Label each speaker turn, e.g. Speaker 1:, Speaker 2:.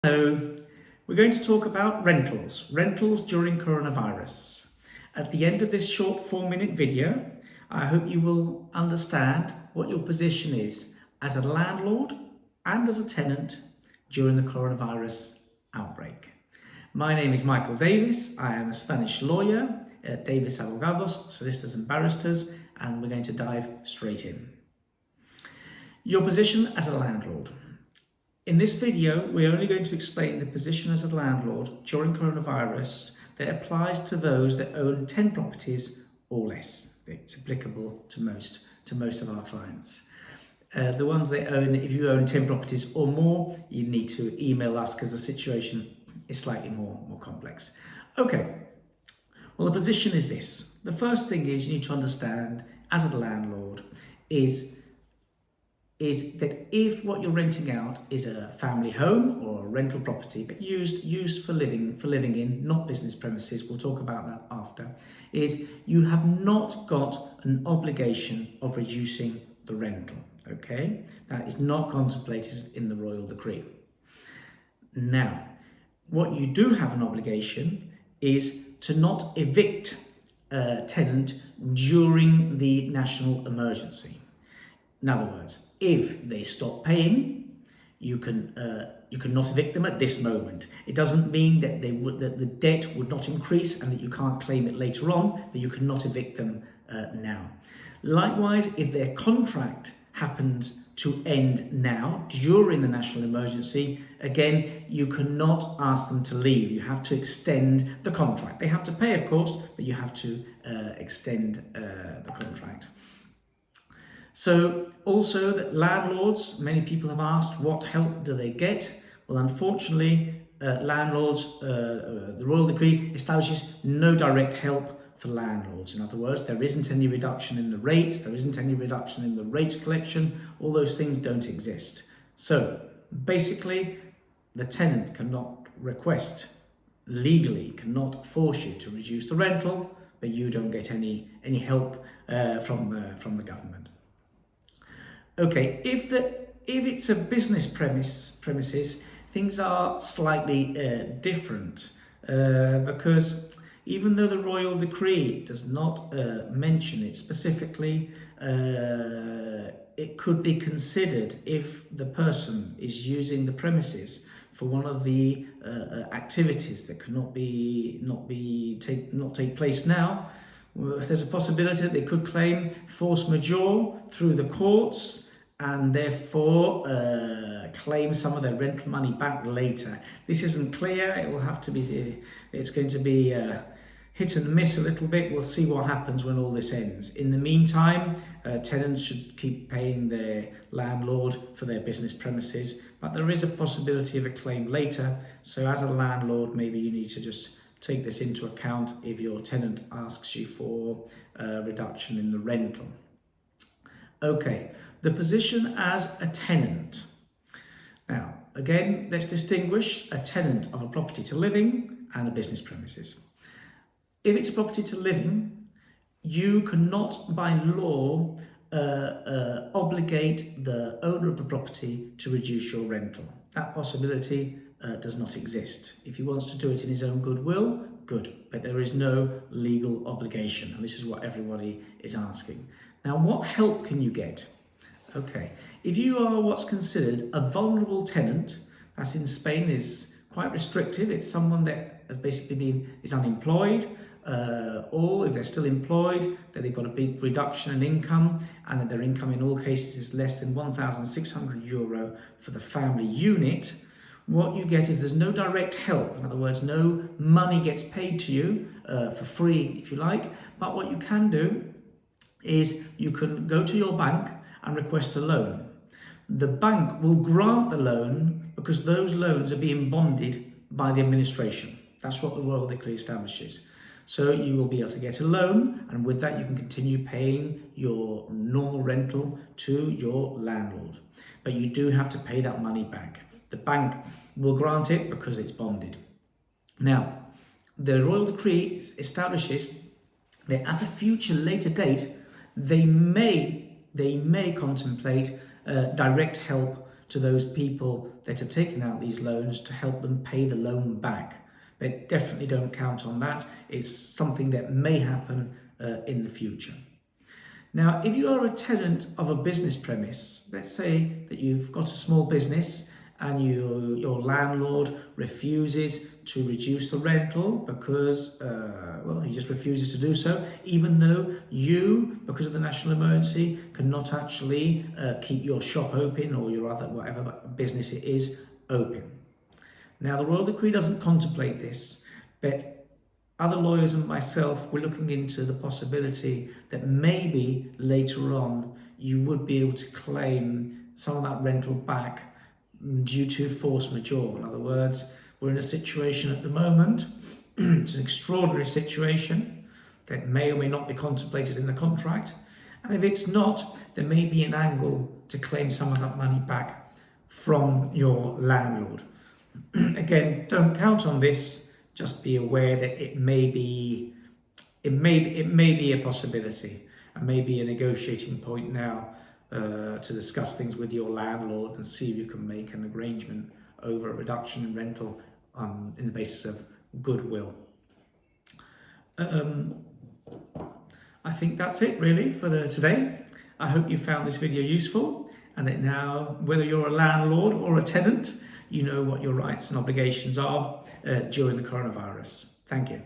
Speaker 1: So we're going to talk about rentals during coronavirus. At the end of this short 4-minute video, I hope you will understand what your position is as a landlord and as a tenant during the coronavirus outbreak. My name is Michael Davis. I am a Spanish lawyer at Davis Abogados, Solicitors and Barristers, and we're going to dive straight in. Your position as a landlord. In this video, we're only going to explain the position as a landlord during coronavirus that applies to those that own 10 properties or less. It's applicable to most of our clients. The ones that own, if you own 10 properties or more, you need to email us because the situation is slightly more complex. Okay, well, the position is this. The first thing is you need to understand as a landlord is that if what you're renting out is a family home or a rental property, but used for living in, not business premises, we'll talk about that after, is you have not got an obligation of reducing the rental, okay? That is not contemplated in the royal decree. Now, what you do have an obligation is to not evict a tenant during the national emergency. In other words, if they stop paying, you can not evict them at this moment. It doesn't mean that that the debt would not increase and that you can't claim it later on, but you cannot evict them now. Likewise, if their contract happens to end now during the national emergency, again, you cannot ask them to leave. You have to extend the contract. They have to pay, of course, but you have to extend the contract. So also that landlords, many people have asked, what help do they get? Well, unfortunately, landlords, the royal decree establishes no direct help for landlords. In other words, there isn't any reduction in the rates, there isn't any reduction in the rates collection, all those things don't exist. So basically, the tenant cannot request, legally cannot force you to reduce the rental, but you don't get any help from the government. Okay, if it's a business premises, things are slightly different because even though the royal decree does not mention it specifically, it could be considered if the person is using the premises for one of the activities that cannot take place now. If there's a possibility that they could claim force majeure through the courts and therefore claim some of their rental money back later. This isn't clear. It will have to be. It's going to be hit and miss a little bit. We'll see what happens when all this ends. In the meantime, tenants should keep paying their landlord for their business premises, but there is a possibility of a claim later. So as a landlord, maybe you need to just take this into account if your tenant asks you for a reduction in the rental. Okay, the position as a tenant. Now, again, let's distinguish a tenant of a property to living and a business premises. If it's a property to living, you cannot by law obligate the owner of the property to reduce your rental. That possibility does not exist. If he wants to do it in his own goodwill, good, but there is no legal obligation, and this is what everybody is asking. Now, what help can you get? Okay, if you are what's considered a vulnerable tenant, that in Spain is quite restrictive. It's someone that has basically is unemployed, or if they're still employed, that they've got a big reduction in income, and that their income in all cases is less than €1,600 for the family unit. What you get is there's no direct help. In other words, no money gets paid to you for free, if you like. But what you can do is you can go to your bank and request a loan. The bank will grant the loan because those loans are being bonded by the administration. That's what the royal decree establishes. So you will be able to get a loan, and with that you can continue paying your normal rental to your landlord. But you do have to pay that money back. The bank will grant it because it's bonded. Now, the royal decree establishes that at a future later date, they may contemplate direct help to those people that have taken out these loans to help them pay the loan back. But definitely don't count on that. It's something that may happen in the future. Now, if you are a tenant of a business premise, let's say that you've got a small business and your landlord refuses to reduce the rental because, he just refuses to do so, even though you, because of the national emergency, cannot actually keep your shop open or your other, whatever business it is, open. Now, the Royal Decree doesn't contemplate this, but other lawyers and myself were looking into the possibility that maybe later on you would be able to claim some of that rental back due to force majeure. In other words, we're in a situation at the moment, it's an extraordinary situation that may or may not be contemplated in the contract. And if it's not, there may be an angle to claim some of that money back from your landlord. Again, don't count on this. Just be aware that it may be a possibility, and maybe a negotiating point now to discuss things with your landlord and see if you can make an arrangement over a reduction in rental in the basis of goodwill. I think that's it really for today. I hope you found this video useful, and that now, whether you're a landlord or a tenant, you know what your rights and obligations are during the coronavirus. Thank you.